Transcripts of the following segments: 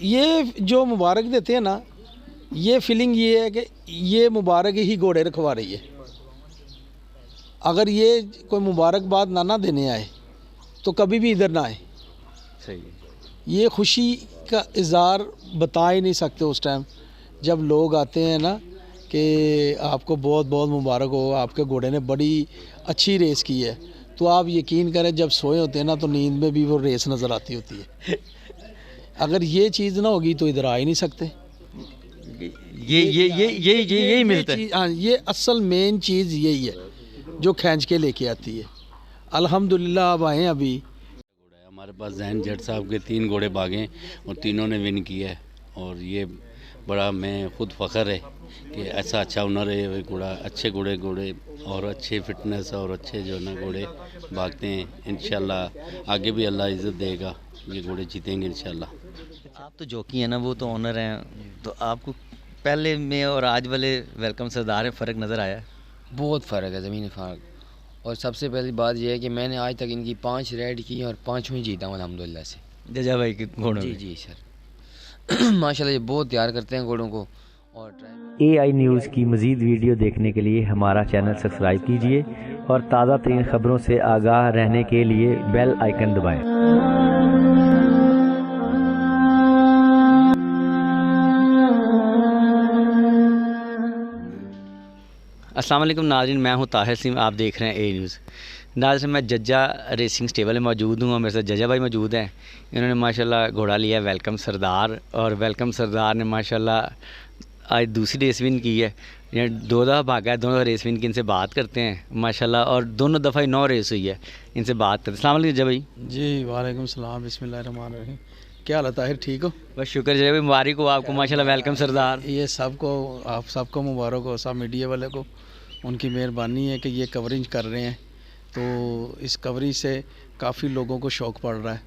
یہ جو مبارک دیتے ہیں نا، یہ فیلنگ یہ ہے کہ یہ مبارک ہی گھوڑے رکھوا رہی ہے. اگر یہ کوئی مبارکباد نہ دینے آئے تو کبھی بھی ادھر نہ آئے. صحیح. یہ خوشی کا اظہار بتا ہی نہیں سکتے اس ٹائم جب لوگ آتے ہیں نا کہ آپ کو بہت بہت مبارک ہو، آپ کے گھوڑے نے بڑی اچھی ریس کی ہے. تو آپ یقین کریں جب سوئے ہوتے ہیں نا تو نیند میں بھی وہ ریس نظر آتی ہوتی ہے. اگر یہ چیز نہ ہوگی تو ادھر آ ہی نہیں سکتے. یہی ملتا ہے. ہاں، یہ اصل مین چیز یہی ہے جو کھینچ کے لے کے آتی ہے. الحمدللہ اب آئے ابھی. ہمارے پاس ذہن جٹ صاحب کے 3 گھوڑے بھاگے اور تینوں نے ون کیا ہے، اور یہ بڑا میں خود فخر ہے کہ ایسا اچھا ہنر ہے. گھوڑا اچھے گھوڑے اور اچھے فٹنس اور اچھے جو ہے نا گھوڑے بھاگتے ہیں. انشاءاللہ آگے بھی اللہ عزت دے گا، یہ گھوڑے جیتیں گے انشاءاللہ. آپ تو جوکی ہیں نا، وہ تو آنر ہیں، تو آپ کو پہلے میں اور آج والے ویلکم سردار میں فرق نظر آیا؟ بہت فرق ہے، زمین فرق. اور سب سے پہلی بات یہ ہے کہ میں نے آج تک ان کی 5 رائڈ کی اور 5 میں جیتا ہوں الحمدللہ سے. ججا بھائی کے گھوڑوں جی میں؟ جی سر. ماشاءاللہ یہ بہت پیار کرتے ہیں گھوڑوں کو. اور AI نیوز کی مزید ویڈیو دیکھنے کے لیے ہمارا چینل سبسکرائب کیجیے اور تازہ ترین خبروں سے آگاہ رہنے کے لیے بیل آئیکن دبائیں. السلام علیکم ناظرین، میں ہوں طاہر سیم، آپ دیکھ رہے ہیں اے نیوز. ناظرین، میں ججا ریسنگ سٹیبل میں موجود ہوں اور میرے ساتھ ججا بھائی موجود ہیں. انہوں نے ماشاءاللہ گھوڑا لیا ویلکم سردار، اور ویلکم سردار نے ماشاءاللہ آج دوسری ریس ون کی ہے. یہ 2 دفعہ بھاگا ہے، دونوں ریس ون کی. ان سے بات کرتے ہیں ماشاءاللہ، اور دونوں دفعہ 9 ریس ہوئی ہے. ان سے بات کرتے ہیں. السلام علیکم ججا بھائی. جی وعلیکم السلام. بسم اللہ الرحمن الرحیم. کیا حال ہے طاہر، ٹھیک ہو؟ بس شکر ججا بھائی، مبارک ہو آپ کو ماشاءاللہ ویلکم سردار. یہ سب کو، آپ سب کو مبارک ہو، سب میڈیا والے کو. ان کی مہربانی ہے کہ یہ کوریج کر رہے ہیں، تو اس کوریج سے کافی لوگوں کو شوق پڑ رہا ہے.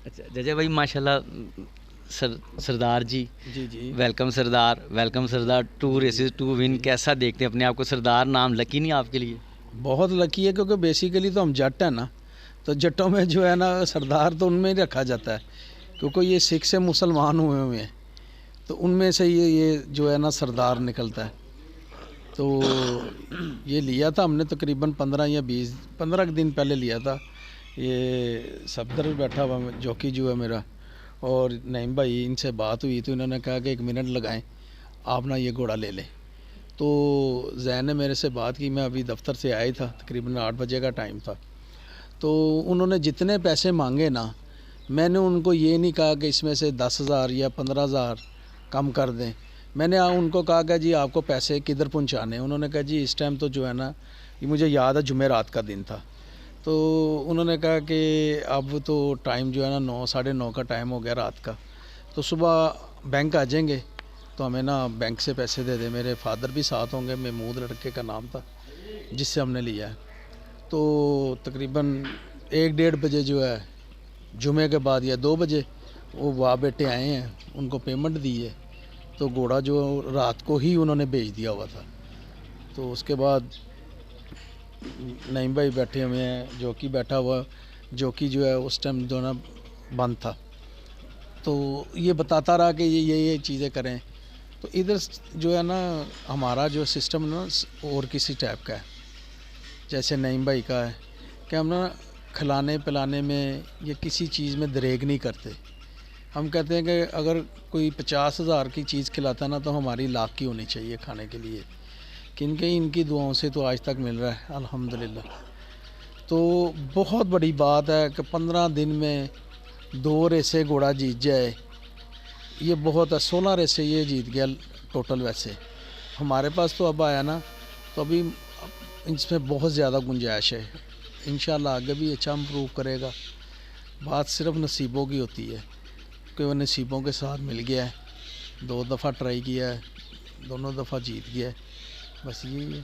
اچھا ججا بھائی، ماشاءاللہ سردار جی جی ویلکم سردار 2 ریسز 2 ون، کیسا دیکھتے ہیں اپنے آپ کو؟ سردار نام لکی نہیں آپ کے لیے؟ بہت لکی ہے، کیونکہ بیسیکلی تو ہم جٹ ہیں نا، تو جٹوں میں جو ہے نا سردار تو ان میں ہی رکھا جاتا ہے، کیونکہ یہ سکھ سے مسلمان ہوئے ہیں، تو ان میں سے یہ جو ہے نا سردار نکلتا ہے. تو یہ لیا تھا ہم نے تقریباً 15 دن پہلے لیا تھا. یہ صفدر بیٹھا ہوا جوکی جو ہے میرا، اور نعیم بھائی، ان سے بات ہوئی تو انہوں نے کہا کہ 1 منٹ لگائیں، آپ نا یہ گھوڑا لے لیں. تو زین نے میرے سے بات کی، میں ابھی دفتر سے آیا تھا، تقریباً 8 بجے کا ٹائم تھا. تو انہوں نے جتنے پیسے مانگے نا، میں نے ان کو یہ نہیں کہا کہ اس میں سے 10,000 یا 15,000 کم کر دیں. میں نے ان کو کہا کہ جی آپ کو پیسے کدھر پہنچانے. انہوں نے کہا جی اس ٹائم تو جو ہے نا، یہ مجھے یاد ہے جمعرات کا دن تھا، تو انہوں نے کہا کہ اب تو ٹائم جو ہے نا 9 ساڑھے 9 کا ٹائم ہو گیا رات کا، تو صبح بینک آ جائیں گے تو ہمیں نا بینک سے پیسے دے دیں. میرے فادر بھی ساتھ ہوں گے، محمود لڑکے کا نام تھا جس سے ہم نے لیا ہے. تو تقریباً 1-1:30 بجے جو ہے جمعے کے بعد یا 2 بجے وہ باپ بیٹے آئے ہیں، ان کو پیمنٹ دی ہے. تو گھوڑا جو رات کو ہی انہوں نے بھیج دیا ہوا تھا. تو اس کے بعد نعیم بھائی بیٹھے ہوئے ہیں، جوکی بیٹھا ہوا. جوکی جو ہے اس ٹائم جو ہے نا بند تھا، تو یہ بتاتا رہا کہ یہ چیزیں کریں. تو ادھر جو ہے نا ہمارا جو سسٹم نا اور کسی ٹائپ کا ہے، جیسے نعیم بھائی کا ہے کہ ہم نا کھلانے پلانے میں یا کسی چیز میں دریغ نہیں کرتے. ہم کہتے ہیں کہ اگر کوئی 50,000 کی چیز کھلاتا نا تو ہماری 1,00,000 کی ہونی چاہیے کھانے کے لیے. ان کی دعاؤں سے تو آج تک مل رہا ہے الحمدللہ. تو بہت بڑی بات ہے کہ 15 دن میں 2 ریسیں گھوڑا جیت جائے، یہ بہت ہے. 16 ریسیں یہ جیت گیا ٹوٹل. ویسے ہمارے پاس تو اب آیا نا، تو ابھی اس میں بہت زیادہ گنجائش ہے. انشاءاللہ آگے بھی اچھا امپروو کرے گا. بات صرف نصیبوں کی ہوتی ہے کہ وہ نصیبوں کے ساتھ مل گیا ہے. 2 دفعہ ٹرائی کیا ہے، دونوں دفعہ جیت گیا ہے، بس یہی ہے.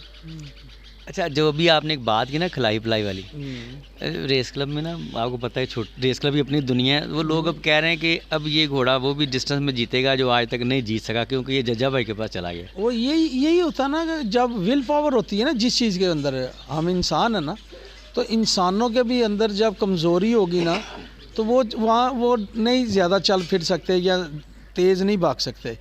اچھا، جو بھی آپ نے ایک بات کی نا کھلائی پلائی والی، ریس کلب میں نا آپ کو پتہ ہے ریس کلب بھی اپنی دنیا ہے. وہ لوگ اب کہہ رہے ہیں کہ اب یہ گھوڑا وہ بھی ڈسٹنس میں جیتے گا جو آج تک نہیں جیت سکا، کیونکہ یہ ججا بھائی کے پاس چلا گیا. وہ یہی ہوتا ہے نا کہ جب ول پاور ہوتی ہے نا جس چیز کے اندر، ہم انسان ہیں نا، تو انسانوں کے بھی اندر جب کمزوری ہوگی نا تو وہ وہاں وہ نہیں زیادہ چل پھر سکتے یا تیز نہیں بھاگ سکتے.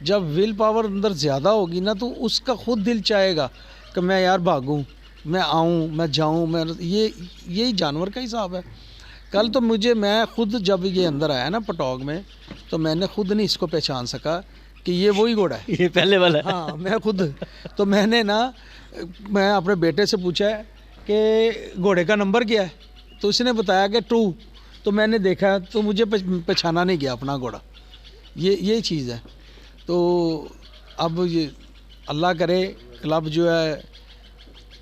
جب ول پاور اندر زیادہ ہوگی نا تو اس کا خود دل چاہے گا کہ میں یار بھاگوں, میں آؤں, میں جاؤں, میں یہی جانور کا حساب ہے. کل تو میں خود جب یہ اندر آیا نا پٹوگ میں تو میں نے خود نہیں اس کو پہچان سکا کہ یہ وہی گھوڑا ہے, یہ پہلے والا ہے. ہاں میں خود تو میں اپنے بیٹے سے پوچھا کہ گھوڑے کا نمبر کیا ہے, تو اس نے بتایا کہ 2. تو میں نے دیکھا تو مجھے پہچانا نہیں گیا اپنا گھوڑا. یہ چیز ہے. تو اب یہ اللہ کرے کلب جو ہے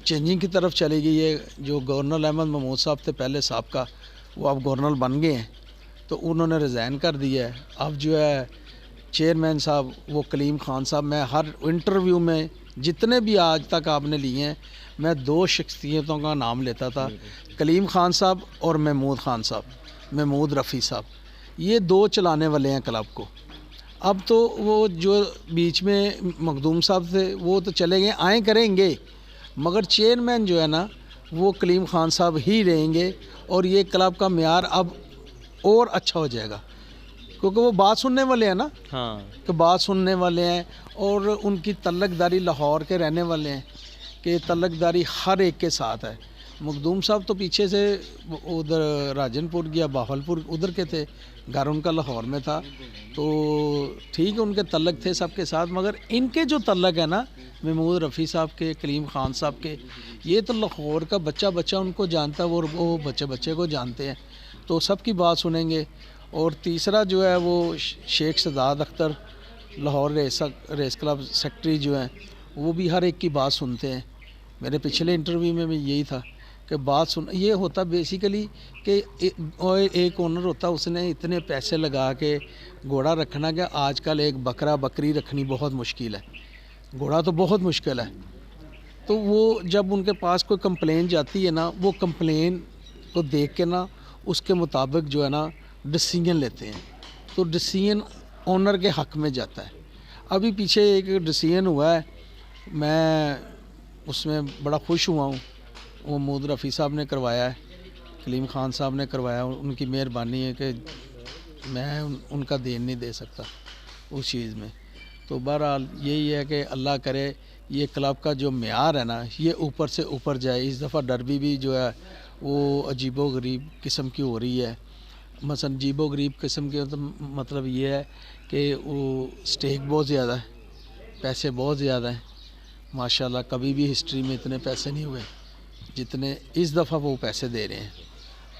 چینجنگ کی طرف چلی گئی ہے. جو گورنر احمد محمود صاحب تھے پہلے صاحب کا, وہ اب گورنر بن گئے ہیں, تو انہوں نے ریزائن کر دیا ہے. اب جو ہے چیئرمین صاحب وہ کلیم خان صاحب. میں ہر انٹرویو میں جتنے بھی آج تک آپ نے لیے ہیں میں 2 شخصیتوں کا نام لیتا تھا, کلیم خان صاحب اور محمود خان صاحب, محمود رفیع صاحب. یہ 2 چلانے والے ہیں کلب کو. اب تو وہ جو بیچ میں مخدوم صاحب تھے وہ تو چلے گئے, آئیں کریں گے, مگر چیئرمین جو ہے نا وہ کلیم خان صاحب ہی رہیں گے. اور یہ کلب کا معیار اب اور اچھا ہو جائے گا, کیونکہ وہ بات سننے والے ہیں نا. ہاں کہ بات سننے والے ہیں, اور ان کی تعلق داری لاہور کے رہنے والے ہیں, کہ تعلق داری ہر ایک کے ساتھ ہے. مخدوم صاحب تو پیچھے سے ادھر راجن پور یا باہول ادھر کے تھے, گھر ان کا لاہور میں تھا, تو ٹھیک ہے ان کے تعلق تھے سب کے ساتھ, مگر ان کے جو تعلق ہے نا محمود رفیع صاحب کے, کلیم خان صاحب کے, یہ تو لاہور کا بچہ ان کو جانتا ہے, وہ بچے کو جانتے ہیں, تو سب کی بات سنیں گے. اور تیسرا جو ہے وہ Sheikh Sadad Akhtar Lahore race club secretary جو ہیں, وہ بھی ہر ایک کی بات سنتے ہیں. میرے پچھلے انٹرویو میں بھی یہی تھا کہ بات یہ ہوتا بیسیکلی کہ ایک اونر ہوتا, اس نے اتنے پیسے لگا کے گھوڑا رکھنا کہ آج کل ایک بکری رکھنی بہت مشکل ہے, گھوڑا تو بہت مشکل ہے. تو وہ جب ان کے پاس کوئی کمپلین جاتی ہے نا, وہ کمپلین کو دیکھ کے نا اس کے مطابق جو ہے نا ڈیسیژن لیتے ہیں, تو ڈیسیژن اونر کے حق میں جاتا ہے. ابھی پیچھے ایک ڈیسیژن ہوا ہے, میں اس میں بڑا خوش ہوا ہوں. وہ محمود رفیع صاحب نے کروایا ہے, کلیم خان صاحب نے کروایا, ان کی مہربانی ہے کہ میں ان کا دین نہیں دے سکتا اس چیز میں. تو بہرحال یہی ہے کہ اللہ کرے یہ کلب کا جو معیار ہے نا یہ اوپر سے اوپر جائے. اس دفعہ ڈربی بھی جو ہے وہ عجیب و غریب قسم کی ہو رہی ہے. مثلا عجیب و غریب قسم کے مطلب یہ ہے کہ وہ سٹیک بہت زیادہ ہے, پیسے بہت زیادہ ہیں ماشاءاللہ. کبھی بھی ہسٹری میں اتنے پیسے نہیں ہوئے جتنے اس دفعہ وہ پیسے دے رہے ہیں.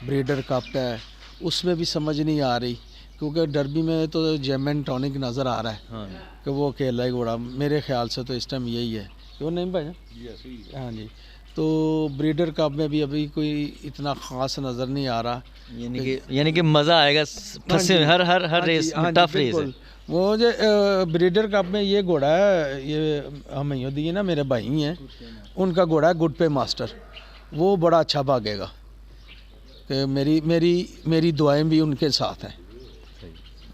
بریڈر کپ ہے, اس میں بھی سمجھ نہیں آ رہی, کیونکہ ڈربی میں تو جیمن ٹونک نظر آ رہا ہے کہ وہ اکیلا ہی گھوڑا, میرے خیال سے تو اس ٹائم یہی ہے, کیوں نہیں بھائی؟ ہاں جی. تو بریڈر کپ میں بھی ابھی کوئی اتنا خاص نظر نہیں آ رہا. یعنی کہ مزہ آئے گا پھنسے میں, ہر ریس ٹف ریس ہے. وہ جو بریڈر کپ میں یہ گھوڑا ہے, یہ ہم دی نا میرے بھائی ہیں, ان کا گھوڑا ہے گڈ پے ماسٹر. وہ بڑا اچھا بھاگے گا, کہ میری دعائیں بھی ان کے ساتھ ہیں,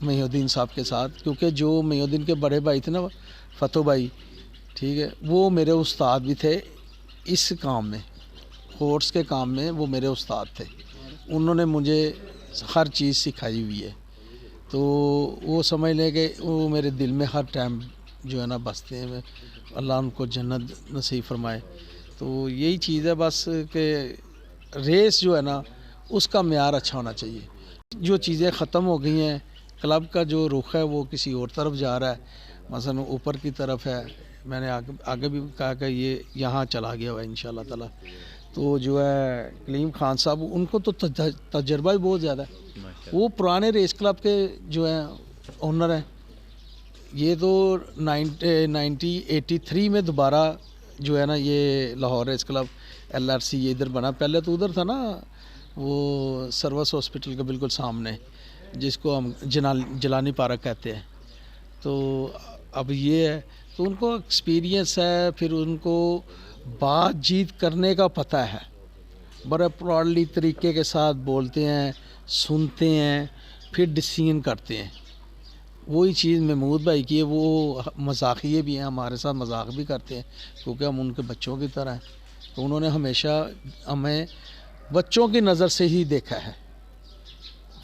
محی الدین صاحب کے ساتھ, کیونکہ جو محی الدین کے بڑے بھائی تھے نا فتح بھائی, ٹھیک ہے, وہ میرے استاد بھی تھے اس کام میں, ہارس کے کام میں وہ میرے استاد تھے. انہوں نے مجھے ہر چیز سکھائی ہوئی ہے. تو وہ سمجھ لیں کہ وہ میرے دل میں ہر ٹائم جو ہے نا بستے ہیں. اللہ ان کو جنت نصیب فرمائے. تو یہی چیز ہے بس, کہ ریس جو ہے نا اس کا معیار اچھا ہونا چاہیے. جو چیزیں ختم ہو گئی ہیں, کلب کا جو رخ ہے وہ کسی اور طرف جا رہا ہے, مثلا اوپر کی طرف ہے. میں نے آگے بھی کہا کہ یہ یہاں چلا گیا ہوا ہے انشاءاللہ تعالی. تو جو ہے کلیم خان صاحب, ان کو تو تجربہ بھی بہت زیادہ ہے, وہ پرانے ریس کلب کے جو ہیں اونر ہیں. یہ تو 1983 میں دوبارہ جو ہے نا یہ لاہور ریس کلب LRC یہ ادھر بنا. پہلے تو ادھر تھا نا وہ سروس ہاسپٹل کے بالکل سامنے, جس کو ہم جلانی پارک کہتے ہیں. تو اب یہ ہے, تو ان کو ایکسپیرینس ہے, پھر ان کو بات چیت کرنے کا پتہ ہے, بڑے پراؤڈلی طریقے کے ساتھ بولتے ہیں, سنتے ہیں, پھر ڈیسیژن کرتے ہیں. وہی چیز محمود بھائی کی ہے, وہ مذاقیے بھی ہیں, ہمارے ساتھ مذاق بھی کرتے ہیں کیونکہ ہم ان کے بچوں کی طرح ہیں. تو انہوں نے ہمیشہ ہمیں بچوں کی نظر سے ہی دیکھا ہے,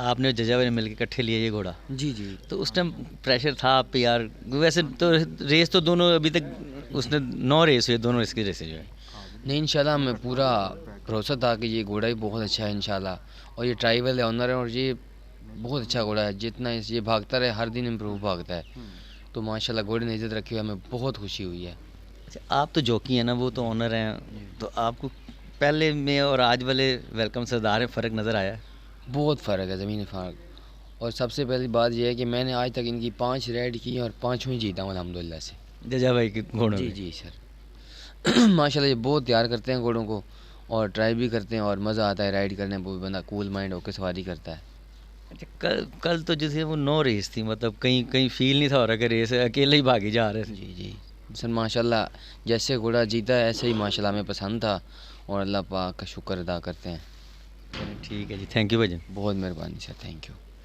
آپ نے ججا بھائی نے مل کے کٹھے لیے یہ گھوڑا، جی جی تو اس ٹائم پریشر تھا آپ پہ یار؟ ویسے تو ریس تو دونوں ابھی تک اس نے 9 ریس ہوئی، دونوں ریس کی ریسیں جو ہے. نہیں انشاءاللہ ہمیں پورا بھروسہ تھا کہ یہ گھوڑا ہی بہت اچھا ہے انشاءاللہ، اور یہ ٹرائبل ہے آنر ہے، اور یہ بہت اچھا گھوڑا ہے، جتنا یہ بھاگتا رہے ہر دن امپروو بھاگتا ہے. تو ماشاءاللہ گھوڑے نے عزت رکھی ہوئی، ہمیں بہت خوشی ہوئی ہے. اچھا آپ تو جوکی ہیں نا، وہ تو آنر ہیں، تو آپ کو پہلے میں اور آج والے ویلکم سردار میں فرق نظر آیا ہے؟ بہت فرق ہے، زمین فرق. اور سب سے پہلی بات یہ ہے کہ میں نے آج تک ان کی 5 رائڈ کی اور 5ویں جیتا ہوں الحمدللہ سے. ججا بھائی کے گھوڑوں جی میں؟ جی سر ماشاءاللہ یہ بہت پیار کرتے ہیں گھوڑوں کو، اور ٹرائی بھی کرتے ہیں، اور مزہ آتا ہے رائڈ کرنے میں. وہ بندہ کول مائنڈ ہو کے سواری کرتا ہے. اچھا کل تو جیسے وہ 9 ریس تھی، مطلب کہیں فیل نہیں تھا ہو رہا کہ ریس اکیلے ہی بھاگی جا رہے تھے. جی جی سر ماشاءاللہ جیسے گھوڑا جیتا ہے ایسے ہی ماشاءاللہ ہمیں پسند تھا، اور اللہ پاک کا شکر ادا کرتے ہیں. ٹھیک ہے جی، تھینک یو بھائی جان. بہت مہربانی سر، تھینک یو.